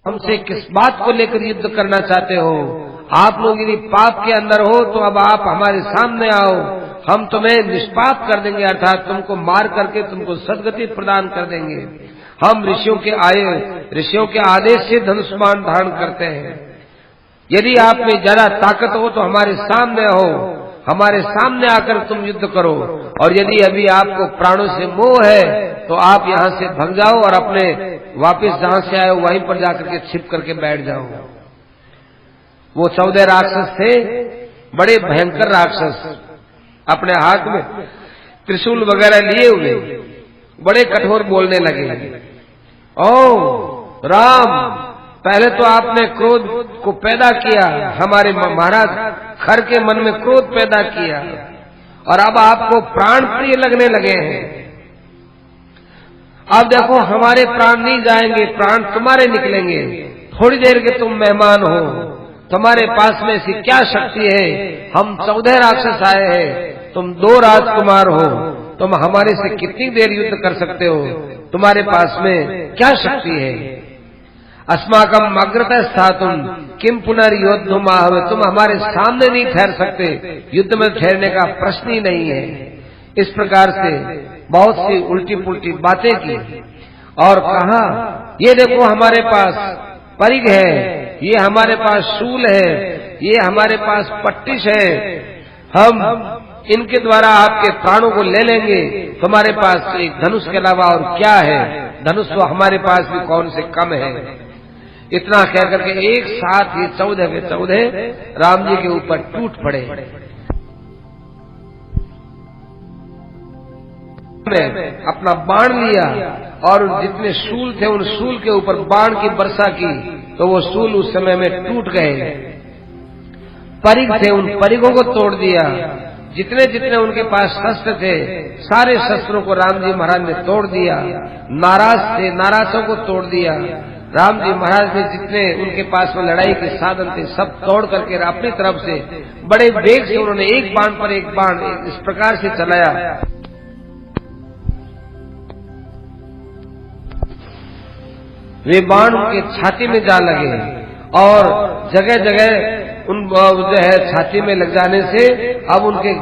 हमसे किस बात को लेकर युद्ध करना चाहते हो? आप लोग यदि पाप के अंदर हो तो अब आप हमारे सामने आओ, हम तुम्हें निष्पाप कर देंगे, अर्थात तुमको मार करके तुमको सद्गति प्रदान कर देंगे। हम ऋषियों के आदेश से धनुष्मान धारण करते हैं। यदि आप में ज्यादा ताकत हो तो हमारे सामने हो, हमारे सामने आकर तुम युद्ध करो, और यदि अभी आपको प्राणों से मोह है तो आप यहाँ से भाग जाओ और अपने वापस जहाँ से आए वहीं पर जाकर के छिप करके बैठ जाओ। वो 14 राक्षस थे, बड़े भयंकर राक्षस, अपने हाथ में त्रिशूल वगैरह लिए हुए, बड़े कठोर बोलने लगे। ओ राम, पहले तो आपने क्रोध को पैदा किया, हमारे महाराज खर के मन में क्रोध पैदा किया, और अब आपको प्राण प्रिय लगने लगे हैं। अब देखो हमारे प्राण नहीं जाएंगे, प्राण तुम्हारे निकलेंगे। थोड़ी देर के तुम मेहमान हो, तुम्हारे पास में ऐसी क्या शक्ति है? हम 14 राक्षस आए हैं, तुम 2 राजकुमार हो, तुम हमारे से कितनी देर युद्ध कर सकते हो? तुम्हारे पास में क्या शक्ति है? अस्माकम अग्रतः स्थातुम किम पुनर्योद्धुम आहवे, तुम हमारे सामने नहीं ठहर सकते, युद्ध में ठहरने का प्रश्न ही नहीं है। इस प्रकार से बहुत सी उल्टी पुल्टी बातें की और कहा, ये देखो हमारे पास परिघ है, ये हमारे पास शूल है, ये हमारे पास पट्टिश है, हम इनके द्वारा आपके प्राणों को ले लेंगे। तुम्हारे पास एक धनुष के अलावा और क्या है? धनुष तो हमारे पास भी कौन से कम है। इतना कह करके एक साथ ये 14 के 14 राम जी के ऊपर टूट पड़े। अपना बाण लिया और जितने शूल थे उन शूल के ऊपर बाण की वर्षा की, तो वो शूल उस समय में टूट गए। परिघ थे, उन परिघों को तोड़ दिया। जितने जितने उनके पास शस्त्र थे, सारे शस्त्रों को राम जी महाराज ने तोड़ दिया। नाराज थे, नाराजों को तोड़ दिया। राम जी महाराज ने जितने उनके पास में लड़ाई के साधन थे सब तोड़ करके अपनी तरफ से बड़े वेग से उन्होंने एक बाण पर एक बाण इस प्रकार से चलाया। वे बाण उनके छाती में जा लगे और जगह जगह उन जो है छाती में लग जाने से अब उनके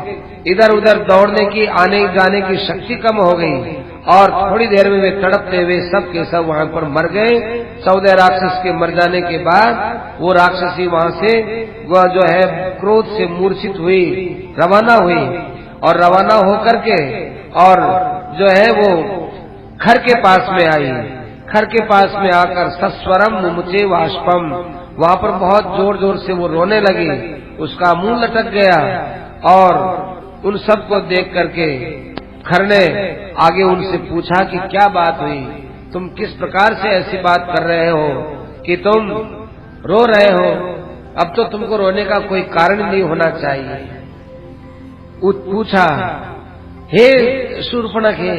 इधर उधर दौड़ने की, आने जाने की शक्ति कम हो गई, और थोड़ी देर में वे तड़पते हुए सब के सब वहां पर मर गए। 14 राक्षस के मर जाने के बाद वो राक्षसी वहां से वह जो है क्रोध से मूर्छित हुई, रवाना हुई, और रवाना होकर के और जो है वो खर के पास में आई। खर के पास में आकर सस्वरम मुमुचे वाष्पम, वहां पर बहुत जोर जोर से वो रोने लगी, उसका मुंह लटक गया। और उन सब को देख करके खर ने आगे उनसे पूछा कि क्या बात हुई, तुम किस प्रकार से ऐसी बात कर रहे हो कि तुम रो रहे हो? अब तो तुमको रोने का कोई कारण नहीं होना चाहिए। पूछा, हे शूर्पणखे,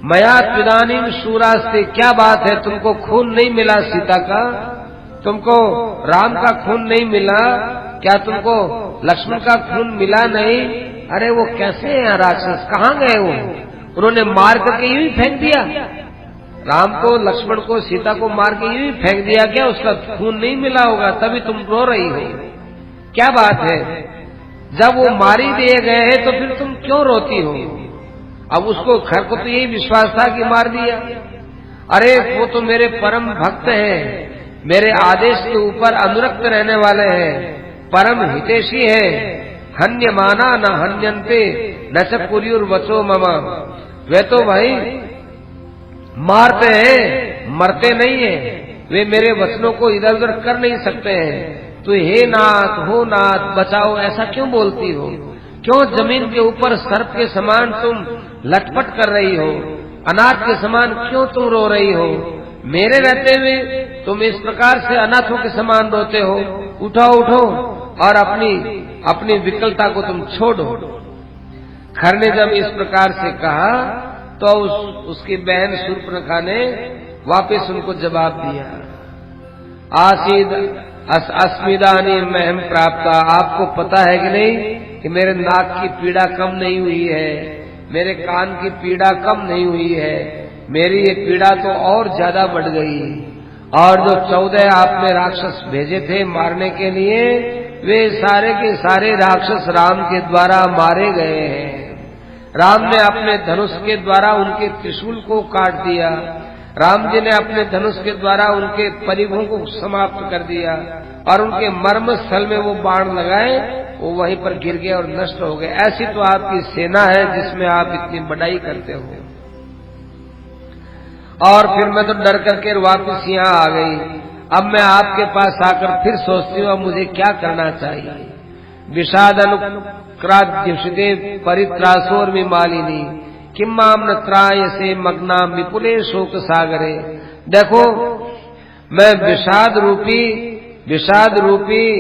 मया त्विदानीम शूरास्ते, क्या बात है, तुमको खून नहीं मिला सीता का? तुमको राम का खून नहीं मिला क्या? तुमको लक्ष्मण का खून मिला नहीं? अरे वो कैसे हैं राक्षस, कहाँ गए वो? उन्होंने मार करके यूं ही फेंक दिया राम को, लक्ष्मण को, सीता को मार के यूं ही फेंक दिया क्या? उसका खून नहीं मिला होगा तभी तुम रो रही हो, क्या बात है? जब वो मारी दिए गए हैं तो फिर तुम क्यों रोती हो? अब उसको खर को तो यही विश्वास था कि मार दिया। अरे वो तो मेरे परम भक्त हैं, मेरे आदेश के ऊपर अनुरक्त रहने वाले हैं, परम हितैषी है। हन्यमाना न हन्यन्ते न च पुर्युर्वचो मम, वे तो भाई मारते हैं, मरते नहीं है, वे मेरे वचनों को इधर उधर कर नहीं सकते हैं। तो हे नाथ, हो नाथ, बचाओ, ऐसा क्यों बोलती हो? क्यों जमीन के ऊपर सर्प के समान तुम लटपट कर रही हो? अनाथ के समान क्यों तुम रो रही हो? मेरे रहते हुए तुम इस प्रकार से अनाथों के समान रोते हो? उठो उठो और अपनी विकलता को तुम छोड़ो। खर ने जब इस प्रकार से कहा तो उसकी बहन शूर्पणखा ने वापस उनको जवाब दिया, आसीद अस्मिदानी महम प्राप्ता, आपको पता है कि नहीं कि मेरे नाक की पीड़ा कम नहीं हुई है, मेरे कान की पीड़ा कम नहीं हुई है, मेरी ये पीड़ा तो और ज्यादा बढ़ गई। और जो 14 आपने राक्षस भेजे थे मारने के लिए, वे सारे के सारे राक्षस राम के द्वारा मारे गए हैं। राम ने अपने धनुष के द्वारा उनके त्रिशूल को काट दिया। राम जी ने अपने धनुष के द्वारा उनके परिवों को समाप्त कर दिया और उनके मर्म स्थल में वो बाण लगाए, वो वहीं पर गिर गए और नष्ट हो गए। ऐसी तो आपकी सेना है जिसमें आप इतनी बड़ाई करते हो। और फिर मैं तो डर करके वापस यहाँ आ गई। अब मैं आपके पास आकर फिर सोचती हूँ अब मुझे क्या करना चाहिए। विषाद अनुक्राद्युषिते परित्रासोर विमालिनी किम माम न त्राय से मग्ना विपुले शोक सागरे। देखो, मैं विषाद रूपी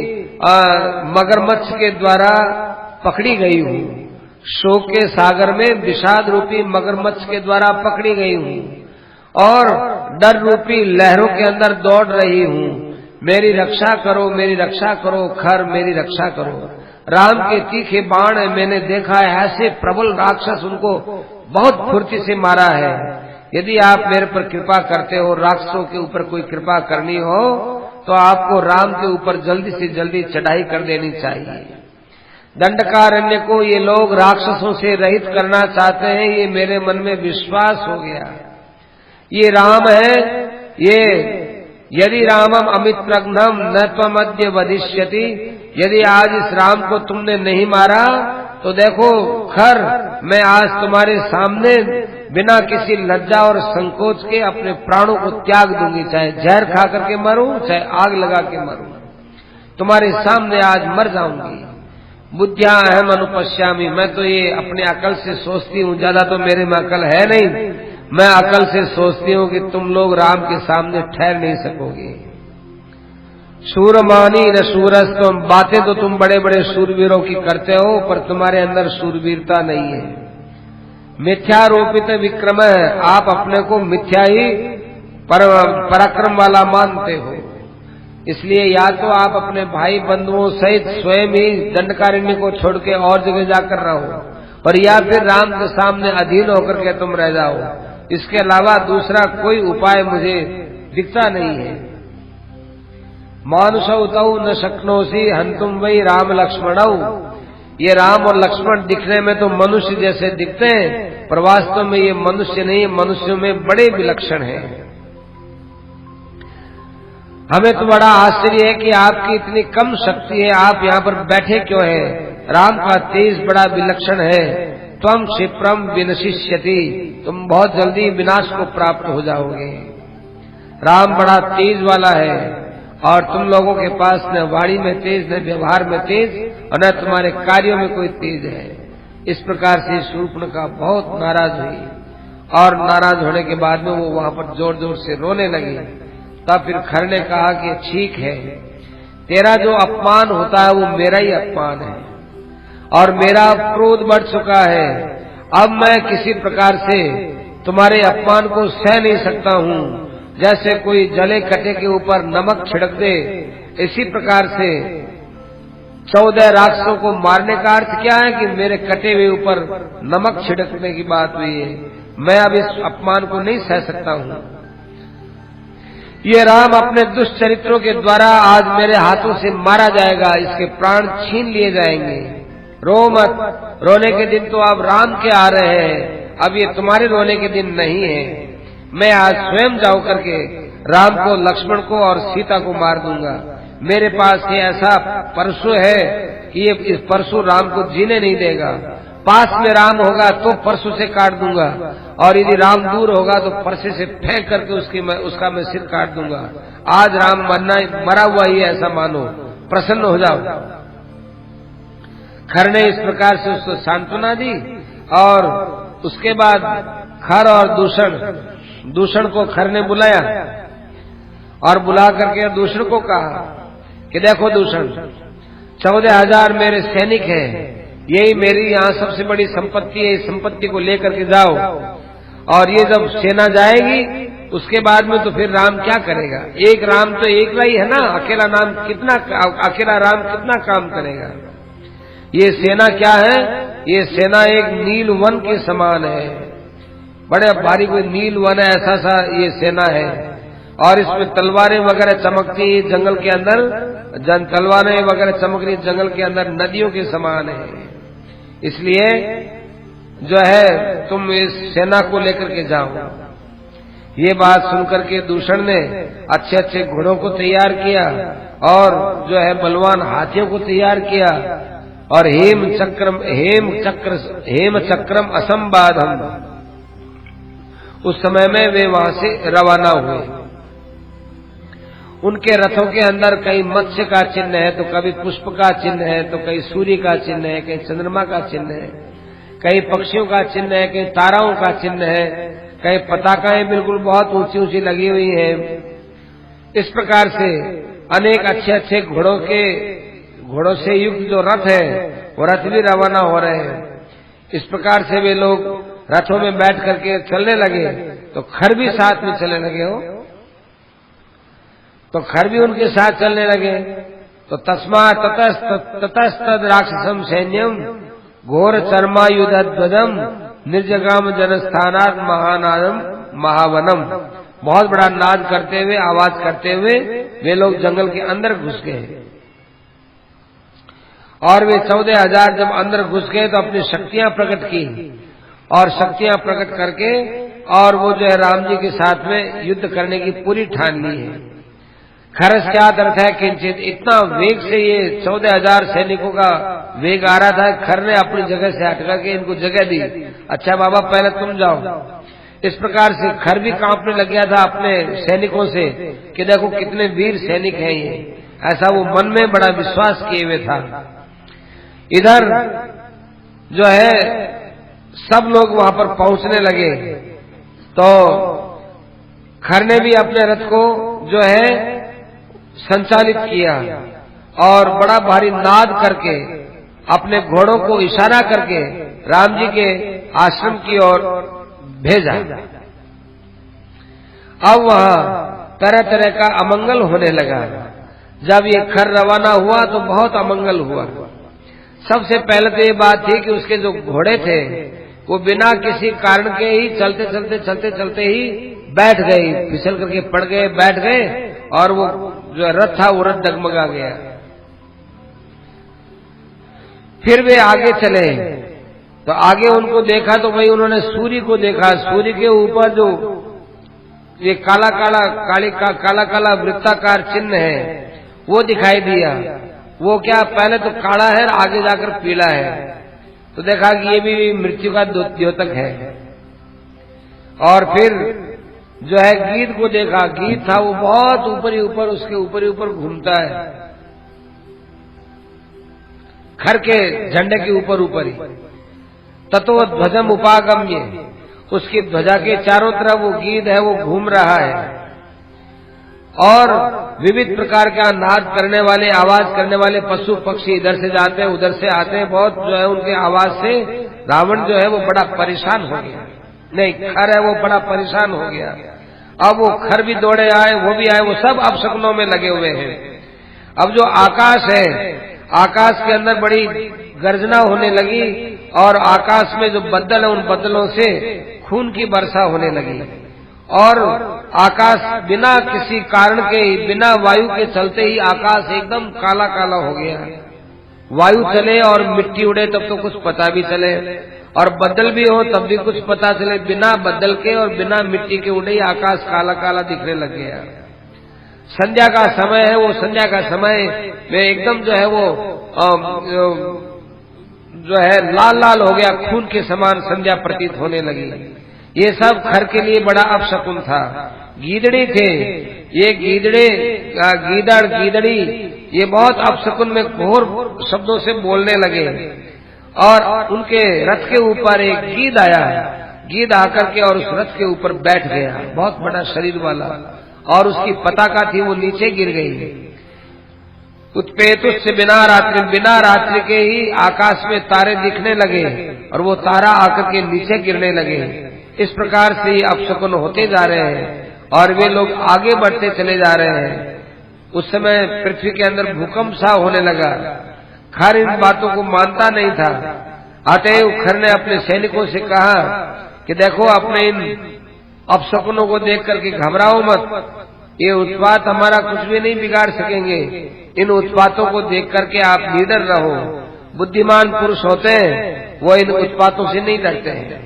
मगरमच्छ के द्वारा पकड़ी गई हूँ। शोक के सागर में विषाद रूपी मगरमच्छ के द्वारा पकड़ी गई हूँ और डर रूपी लहरों के अंदर दौड़ रही हूँ। मेरी रक्षा करो, मेरी रक्षा करो, खर मेरी रक्षा करो। राम के तीखे बाण मैंने देखा है, ऐसे प्रबल राक्षस, उनको बहुत फुर्ती से मारा है। यदि आप मेरे पर कृपा करते हो, राक्षसों के ऊपर कोई कृपा करनी हो, तो आपको राम के ऊपर जल्दी से जल्दी चढ़ाई कर देनी चाहिए। दंडकारण्य को ये लोग राक्षसों से रहित करना चाहते हैं, ये मेरे मन में विश्वास हो गया। ये राम है, ये यदि रामम अमित प्रघ्नम न त्वमद्य वदिष्यति। यदि आज इस राम को तुमने नहीं मारा तो देखो खर, मैं आज तुम्हारे सामने बिना किसी लज्जा और संकोच के अपने प्राणों को त्याग दूंगी, चाहे जहर खा करके मरूं, चाहे आग लगा के मरूं, तुम्हारे सामने आज मर जाऊंगी। बुद्धिया अहम अनुपश्यामी। मैं तो ये अपने अकल से सोचती हूँ, ज्यादा तो मेरे में अकल है नहीं। मैं अकल से सोचती हूँ कि तुम लोग राम के सामने ठहर नहीं सकोगे। शूरमानी न शूरस, तुम बातें तो तुम बड़े बड़े शूरवीरों की करते हो, पर तुम्हारे अंदर शूरवीरता नहीं है। मिथ्यारोपित विक्रम है, आप अपने को मिथ्या ही पराक्रम वाला मानते हो। इसलिए या तो आप अपने भाई बंधुओं सहित स्वयं ही दंडकारण्य को छोड़ के और जगह जाकर रहो, और या फिर राम के सामने अधीन होकर के तुम रह जाओ। इसके अलावा दूसरा कोई उपाय मुझे दिखता नहीं है। मानुषौ न शक्नोसी हंतुम वही राम लक्ष्मणौ। ये राम और लक्ष्मण दिखने में तो मनुष्य जैसे दिखते हैं, पर वास्तव में ये मनुष्य नहीं, मनुष्यों में बड़े विलक्षण हैं। हमें तो बड़ा आश्चर्य है कि आपकी इतनी कम शक्ति है, आप यहाँ पर बैठे क्यों हैं? राम का तेज बड़ा विलक्षण है। त्वम क्षिप्रम विनशिष्यति, तुम बहुत जल्दी विनाश को प्राप्त हो जाओगे। राम बड़ा तेज वाला है और तुम लोगों के पास न वाणी में तेज, न व्यवहार में तेज, और न तुम्हारे कार्यों में कोई तेज है। इस प्रकार से शूर्पणखा बहुत नाराज हुई और नाराज होने के बाद में वो वहां पर जोर जोर से रोने लगी। तब फिर खर ने कहा कि ठीक है, तेरा जो अपमान होता है वो मेरा ही अपमान है और मेरा क्रोध बढ़ चुका है। अब मैं किसी प्रकार से तुम्हारे अपमान को सह नहीं सकता हूँ। जैसे कोई जले कटे के ऊपर नमक छिड़क दे, इसी प्रकार से 14 राक्षसों को मारने का अर्थ क्या है कि मेरे कटे हुए ऊपर नमक छिड़कने की बात हुई है। मैं अब इस अपमान को नहीं सह सकता हूँ। ये राम अपने दुष्चरित्रों के द्वारा आज मेरे हाथों से मारा जाएगा, इसके प्राण छीन लिए जाएंगे। रो मत, रोने के दिन तो अब राम के आ रहे हैं, अब ये तुम्हारे रोने के दिन नहीं है। मैं आज स्वयं जाओ करके राम को, लक्ष्मण को और सीता को मार दूंगा। मेरे पास ये ऐसा परशु है कि ये इस परशु राम को जीने नहीं देगा। पास में राम होगा तो परशु से काट दूंगा, और यदि राम दूर होगा तो परसे से फेंक करके उसका मैं सिर काट दूंगा। आज राम मरा हुआ ही ऐसा मानो, प्रसन्न हो जाओ। खर ने इस प्रकार से उसको सांत्वना दी और उसके बाद खर और दूषण को खर ने बुलाया और बुला करके दूषण को कहा कि देखो दूषण, 14,000 मेरे सैनिक हैं, यही मेरी यहाँ सबसे बड़ी संपत्ति है। इस संपत्ति को लेकर के जाओ, और ये जब सेना जाएगी उसके बाद में तो फिर राम क्या करेगा? एक राम तो एक ही है ना, अकेला राम कितना काम करेगा? ये सेना क्या है? ये सेना एक नील वन के समान है, बड़े भारी कोई नील वन है, ऐसा सा ये सेना है। और इसमें तलवारें वगैरह चमकती जंगल के अंदर, तलवारें वगैरह चमक रही जंगल के अंदर नदियों के समान है। इसलिए जो है तुम इस सेना को लेकर के जाओ। ये बात सुनकर के दूषण ने अच्छे अच्छे घोड़ों को तैयार किया और जो है बलवान हाथियों को तैयार किया और हेम चक्रम असंबाधम, उस समय में वे वहां से रवाना हुए। उनके रथों के अंदर कहीं मत्स्य का चिन्ह है, तो कभी पुष्प का चिन्ह है, तो कहीं सूर्य का चिन्ह है, कहीं चंद्रमा का चिन्ह है, कहीं पक्षियों का चिन्ह है, कहीं ताराओं का चिन्ह है, कहीं पताकाएं बिल्कुल बहुत ऊंची ऊंची लगी हुई हैं। इस प्रकार से अनेक अच्छे अच्छे घोड़ों से युक्त जो रथ है वो रथ भी रवाना हो रहे हैं। इस प्रकार से वे लोग रथों में बैठ करके चलने लगे, तो खर भी साथ में चलने लगे हो, तो खर भी उनके साथ चलने लगे। तो तस्मा ततस्तद राक्षसम सैन्यम घोर चर्मायुधध्वजम निर्जगाम जनस्थानात् महानादम महावनम, बहुत बड़ा नाद करते हुए, आवाज करते हुए वे लोग जंगल के अंदर घुस गए। और वे 14,000 जब अंदर घुस गए तो अपनी शक्तियां प्रकट की, और शक्तियां प्रकट करके और वो जो है राम जी के साथ में युद्ध करने की पूरी ठान ली है। खरस क्या अर्थ है किंचित, इतना वेग से ये 14,000 सैनिकों का वेग आ रहा था, खर ने अपनी जगह से हट करके इनको जगह दी, अच्छा बाबा पहले तुम जाओ। इस प्रकार से खर भी कांपने लग गया था अपने सैनिकों से कि देखो कितने वीर सैनिक हैं ये, ऐसा वो मन में बड़ा विश्वास किए हुए था। इधर जो है सब लोग वहां पर पहुंचने लगे, तो खर ने भी अपने रथ को जो है संचालित किया और बड़ा भारी नाद करके अपने घोड़ों को इशारा करके राम जी के आश्रम की ओर भेजा। अब वहां तरह तरह का अमंगल होने लगा। जब ये खर रवाना हुआ तो बहुत अमंगल हुआ। सबसे पहले तो ये बात थी कि उसके जो घोड़े थे वो बिना किसी कारण के ही चलते चलते ही बैठ गए, फिसल करके पड़ गए, बैठ गए, और वो जो रथ था वो रथ डगमगा गया। फिर वे आगे चले, तो आगे उनको देखा तो भाई उन्होंने सूर्य को देखा। सूर्य के ऊपर जो ये काला काला वृत्ताकार चिन्ह है वो दिखाई दिया। वो क्या पहले तो काला है, आगे जाकर पीला है, तो देखा कि ये भी मृत्यु का द्योतक है। और फिर जो है गीध को देखा, गीध था वो बहुत ऊपर ही ऊपर, उसके ऊपर ही ऊपर घूमता है, खर के झंडे के ऊपर ऊपर ही। ततो ध्वजम उपागम्य, उसकी ध्वजा के चारों तरफ वो गीध है वो घूम रहा है। और विविध प्रकार का नाद करने वाले, आवाज करने वाले पशु पक्षी इधर से जाते हैं उधर से आते हैं। बहुत जो है उनके आवाज से रावण जो है वो बड़ा परेशान हो गया। नहीं, खर है वो बड़ा परेशान हो गया। अब वो खर भी दौड़े आए, वो भी आए, वो सब अपशकुनों में लगे हुए हैं। अब जो आकाश है, आकाश के अंदर बड़ी गर्जना होने लगी, और आकाश में जो बदल है उन बदलों से खून की वर्षा होने लगी। और आकाश बिना किसी कारण के, बिना वायु के चलते ही आकाश एकदम काला काला हो गया। वायु चले और मिट्टी उड़े तब तो कुछ पता भी चले, और बदल भी हो तब भी कुछ पता चले। बिना बदल के और बिना मिट्टी के उड़े ही आकाश काला काला दिखने लग गया। संध्या का समय है, वो संध्या का समय में एकदम जो है वो जो है लाल लाल हो गया, खून के समान संध्या प्रतीत होने लगी। ये सब खर के लिए बड़ा अपशकुन था। गीदड़ी थे, ये गीदड़ी ये बहुत अपशकुन में घोर शब्दों से बोलने लगे। और उनके रथ के ऊपर एक गीद आया, गीद आकर के और उस रथ के ऊपर बैठ गया, बहुत बड़ा शरीर वाला, और उसकी पताका थी वो नीचे गिर गई। उत्पेतुष से बिना रात्रि के ही आकाश में तारे दिखने लगे, और वो तारा आकर के नीचे गिरने लगे। इस प्रकार से ही अपशकुन होते जा रहे हैं, और वे लोग आगे बढ़ते चले जा रहे हैं। उस समय पृथ्वी के अंदर भूकंप सा होने लगा। खर इन बातों को मानता नहीं था। अतएव खर ने अपने सैनिकों से कहा कि देखो, अपने इन अपशकुनों को देख करके घबराओ मत, ये उत्पात हमारा कुछ भी नहीं बिगाड़ सकेंगे। इन उत्पातों को देख करके आप निडर रहो। बुद्धिमान पुरुष होते हैं वो इन उत्पातों से नहीं डरते हैं।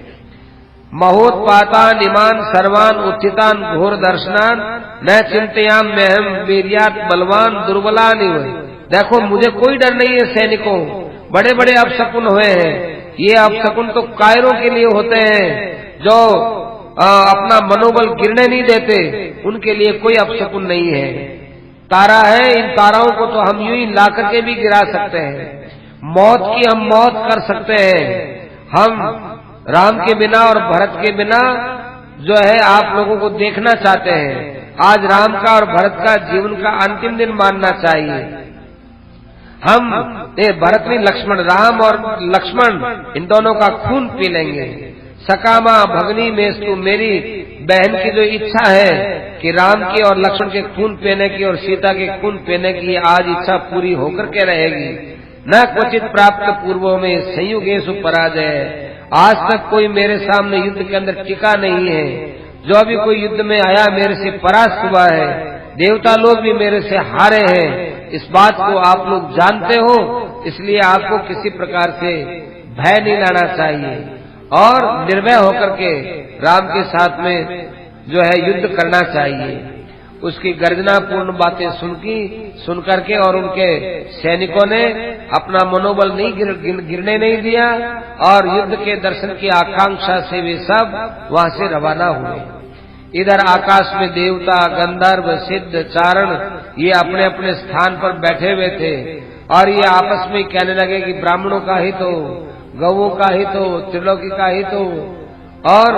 महोत्पातान इमान सर्वान उत्थितान घोर दर्शनान न चिंतयाम महम वीर्यात बलवान दुर्बलानि हुए। देखो मुझे कोई डर नहीं है सैनिकों। बड़े बड़े अपशकुन हुए हैं, ये अपशकुन तो कायरों के लिए होते हैं जो अपना मनोबल गिरने नहीं देते, उनके लिए कोई अपशकुन नहीं है। तारा है, इन ताराओं को तो हम यूं ही ला करके भी गिरा सकते हैं। मौत की हम मौत कर सकते हैं। हम राम के बिना और भरत के बिना जो है आप लोगों को देखना चाहते हैं। आज राम का और भरत का जीवन का अंतिम दिन मानना चाहिए। हम भरत नहीं, लक्ष्मण, राम और लक्ष्मण इन दोनों का खून पी लेंगे। सकामा भगनी में तो मेरी बहन की जो इच्छा है कि राम की और लक्ष्मण के खून पीने की और सीता के खून पीने की आज इच्छा पूरी होकर के रहेगी। न क्वचित प्राप्त पूर्वों में संयुगेषु पराजय। आज तक कोई मेरे सामने युद्ध के अंदर टिका नहीं है। जो अभी कोई युद्ध में आया मेरे से परास्त हुआ है। देवता लोग भी मेरे से हारे हैं। इस बात को आप लोग जानते हो, इसलिए आपको किसी प्रकार से भय नहीं लाना चाहिए और निर्भय होकर के राम के साथ में जो है युद्ध करना चाहिए। उसकी गर्जना पूर्ण बातें सुन करके और उनके सैनिकों ने अपना मनोबल नहीं गिरने नहीं दिया और युद्ध के दर्शन की आकांक्षा से वे सब वहां से रवाना हुए। इधर आकाश में देवता, गंधर्व, सिद्ध, चारण ये अपने अपने स्थान पर बैठे हुए थे और ये आपस में कहने लगे कि ब्राह्मणों का हित हो, गौओं का हित हो, त्रिलोकी का हित हो और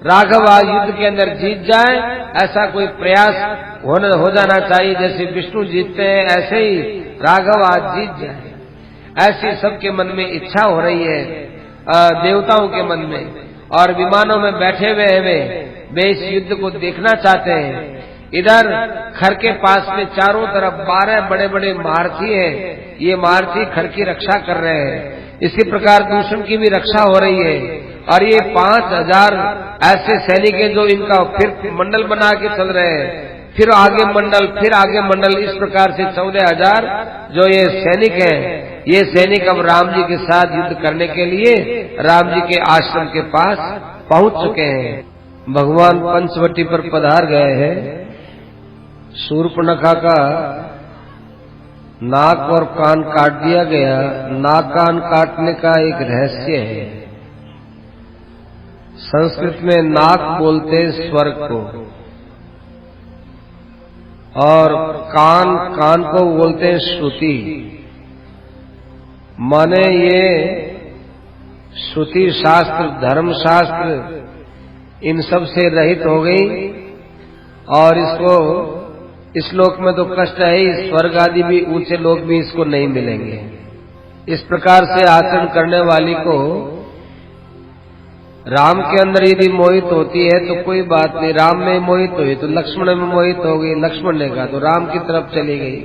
राघव आज युद्ध के अंदर जीत जाए, ऐसा कोई प्रयास हो जाना चाहिए। जैसे विष्णु जीतते हैं ऐसे ही राघव आज जीत जाए, ऐसी सबके मन में इच्छा हो रही है, देवताओं के मन में। और विमानों में बैठे हुए वे इस युद्ध को देखना चाहते हैं। इधर खर के पास में चारों तरफ 12 बड़े बड़े महारथी हैं। ये महारथी खर की रक्षा कर रहे हैं। इसी प्रकार दूषण की भी रक्षा हो रही है और ये 5000 ऐसे सैनिक हैं जो इनका फिर मंडल बना के चल रहे हैं। फिर आगे मंडल, फिर आगे मंडल, इस प्रकार से 14,000 जो ये सैनिक हैं, ये सैनिक अब राम जी के साथ युद्ध करने के लिए राम जी के आश्रम के पास पहुंच चुके हैं। भगवान पंचवटी पर पधार गए हैं। शूर्पणखा का नाक और कान काट दिया गया। नाक कान काटने का एक रहस्य है। संस्कृत में नाक बोलते स्वर्ग को और कान को बोलते हैं श्रुति। माने ये श्रुति शास्त्र, धर्म शास्त्र इन सब से रहित हो गई और इसको इस लोक में तो कष्ट है ही, स्वर्ग आदि भी ऊंचे लोक भी इसको नहीं मिलेंगे। इस प्रकार से आचरण करने वाली को राम के अंदर यदि मोहित होती है तो कोई बात नहीं, राम में मोहित हुई तो लक्ष्मण में मोहित हो गई, लक्ष्मण ने कहा तो राम की तरफ चली गई।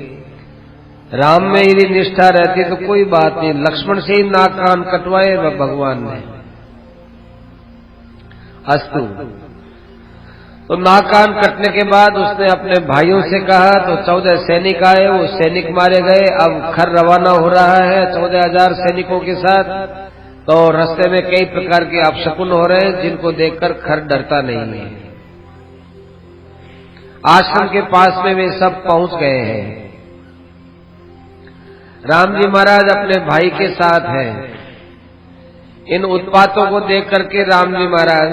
राम में यदि निष्ठा रहती तो कोई बात नहीं, लक्ष्मण से ही नाक कान कटवाए भगवान ने। अस्तु, तो नाक कान कटने के बाद उसने अपने भाइयों से कहा तो 14 सैनिक आए, वो सैनिक मारे गए। अब खर रवाना हो रहा है 14,000 सैनिकों के साथ। तो रास्ते में कई प्रकार के अपशकुन हो रहे हैं जिनको देखकर खर डरता नहीं है। आश्रम के पास में वे सब पहुंच गए हैं। राम जी महाराज अपने भाई के साथ हैं। इन उत्पातों को देख करके राम जी महाराज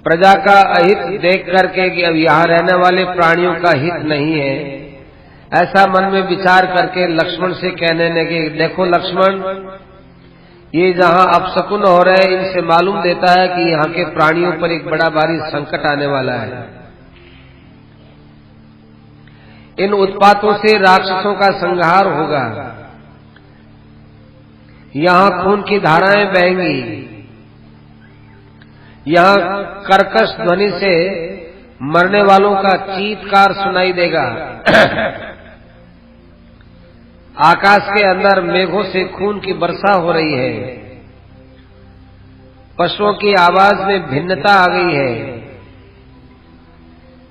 प्रजा का अहित देख करके कि अब यहाँ रहने वाले प्राणियों का हित नहीं है, ऐसा मन में विचार करके लक्ष्मण से कहने लगे, देखो लक्ष्मण, ये जहाँ अपशकुन हो रहे हैं इनसे मालूम देता है कि यहाँ के प्राणियों पर एक बड़ा भारी संकट आने वाला है। इन उत्पातों से राक्षसों का संहार होगा, यहाँ खून की धाराएं बहेंगी, यहाँ कर्कश ध्वनि से मरने वालों का चीत्कार सुनाई देगा। आकाश के अंदर मेघों से खून की वर्षा हो रही है। पशुओं की आवाज में भिन्नता आ गई है।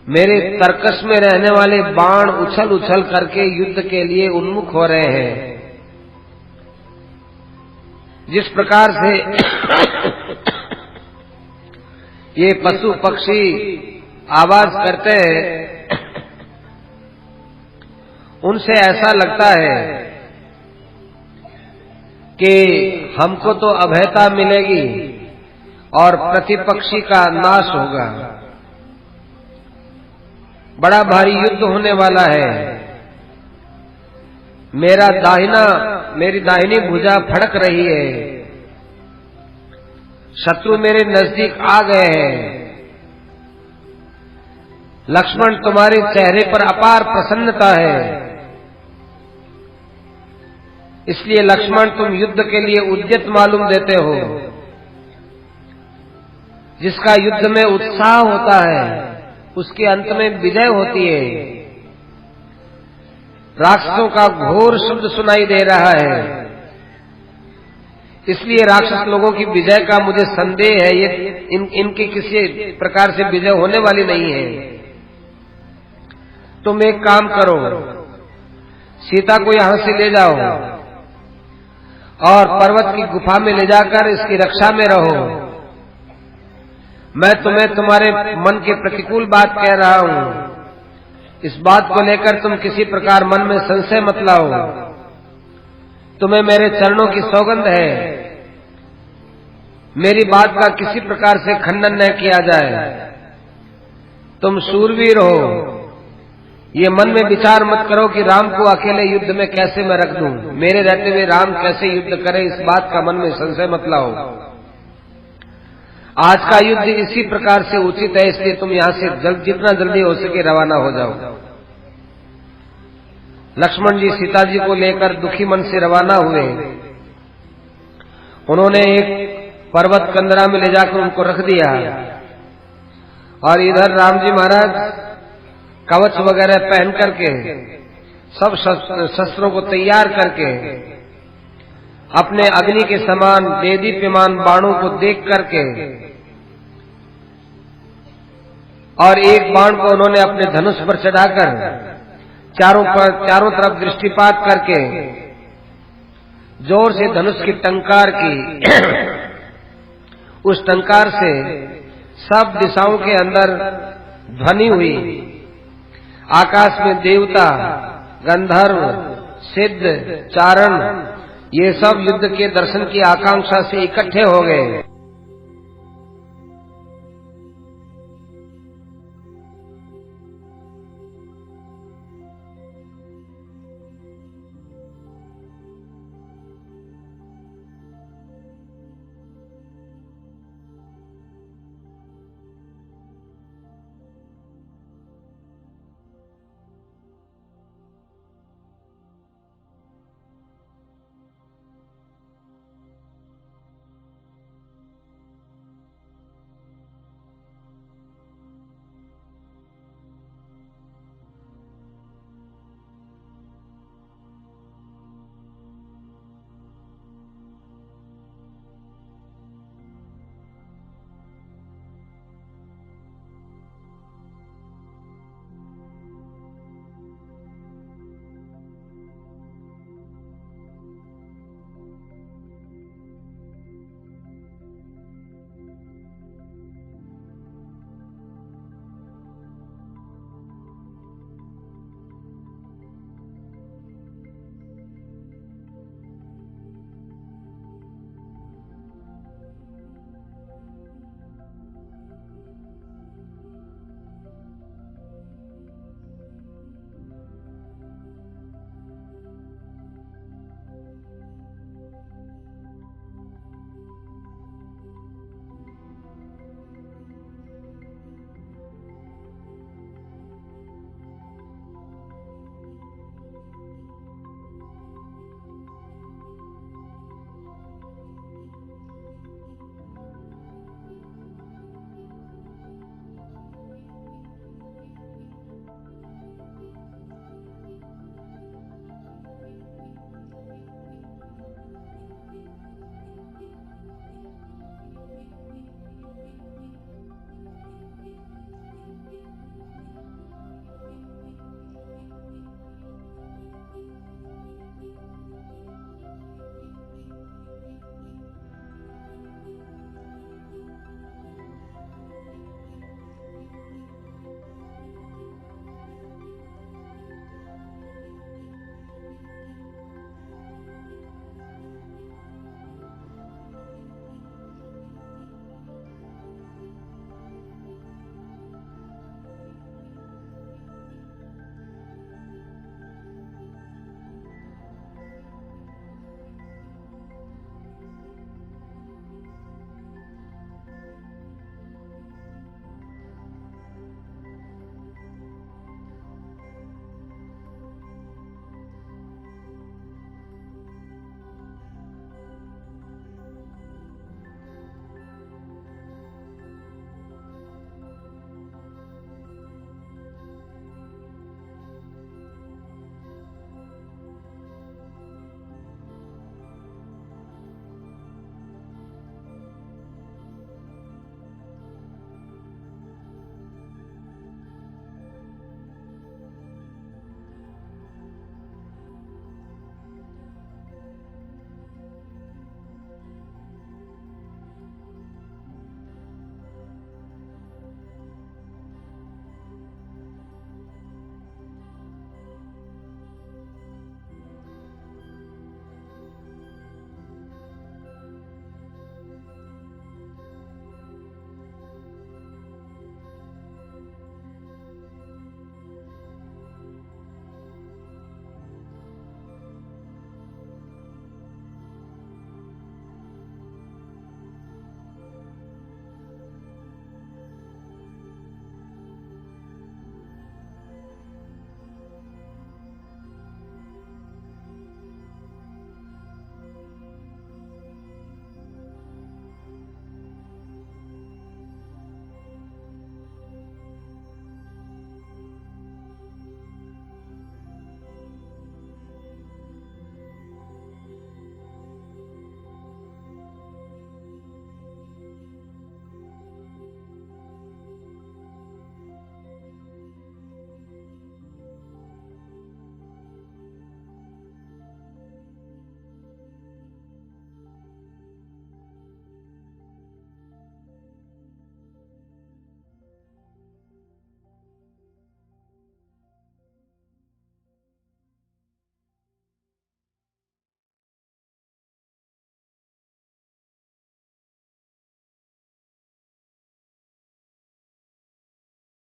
मेरे तर्कश में रहने वाले बाण उछल उछल करके युद्ध के लिए उन्मुख हो रहे हैं। जिस प्रकार से ये पशु पक्षी आवाज करते हैं, उनसे ऐसा लगता है कि हमको तो अभयता मिलेगी और प्रतिपक्षी का नाश होगा। बड़ा भारी युद्ध होने वाला है। मेरी दाहिनी भुजा फड़क रही है। शत्रु मेरे नजदीक आ गए हैं। लक्ष्मण, तुम्हारे चेहरे पर अपार प्रसन्नता है, इसलिए लक्ष्मण तुम युद्ध के लिए उद्यत मालूम देते हो। जिसका युद्ध में उत्साह होता है उसके अंत में विजय होती है। राक्षसों का घोर शब्द सुनाई दे रहा है, इसलिए राक्षस लोगों की विजय का मुझे संदेह है। ये इनकी किसी प्रकार से विजय होने वाली नहीं है। तुम एक काम करो, सीता को यहां से ले जाओ और पर्वत की गुफा में ले जाकर इसकी रक्षा में रहो। मैं तुम्हें तुम्हारे मन के प्रतिकूल बात कह रहा हूं। इस बात को लेकर तुम किसी प्रकार मन में संशय मत लाओ। तुम्हें मेरे चरणों की सौगंध है, मेरी बात का किसी प्रकार से खंडन न किया जाए। तुम शूरवीर हो। ये मन में विचार मत करो कि राम को अकेले युद्ध में कैसे मैं रख दूं। मेरे रहते हुए राम कैसे युद्ध करे, इस बात का मन में संशय मत लाओ। आज का युद्ध इसी प्रकार से उचित है, इसलिए तुम यहां से जितना जल्दी हो सके रवाना हो जाओ। लक्ष्मण जी सीता जी को लेकर दुखी मन से रवाना हुए। उन्होंने एक पर्वत कंदरा में ले जाकर उनको रख दिया और इधर राम जी महाराज कवच वगैरह पहन करके, सब शस्त्रों को तैयार करके, अपने अग्नि के समान देदीप्यमान बाणों को देख करके, और एक बाण को उन्होंने अपने धनुष पर चढ़ाकर चारों तरफ दृष्टिपात करके जोर से धनुष की टंकार की। उस टंकार से सब दिशाओं के अंदर ध्वनि हुई। आकाश में देवता, गंधर्व, सिद्ध, चारण, ये सब युद्ध के दर्शन की आकांक्षा से इकट्ठे हो गए।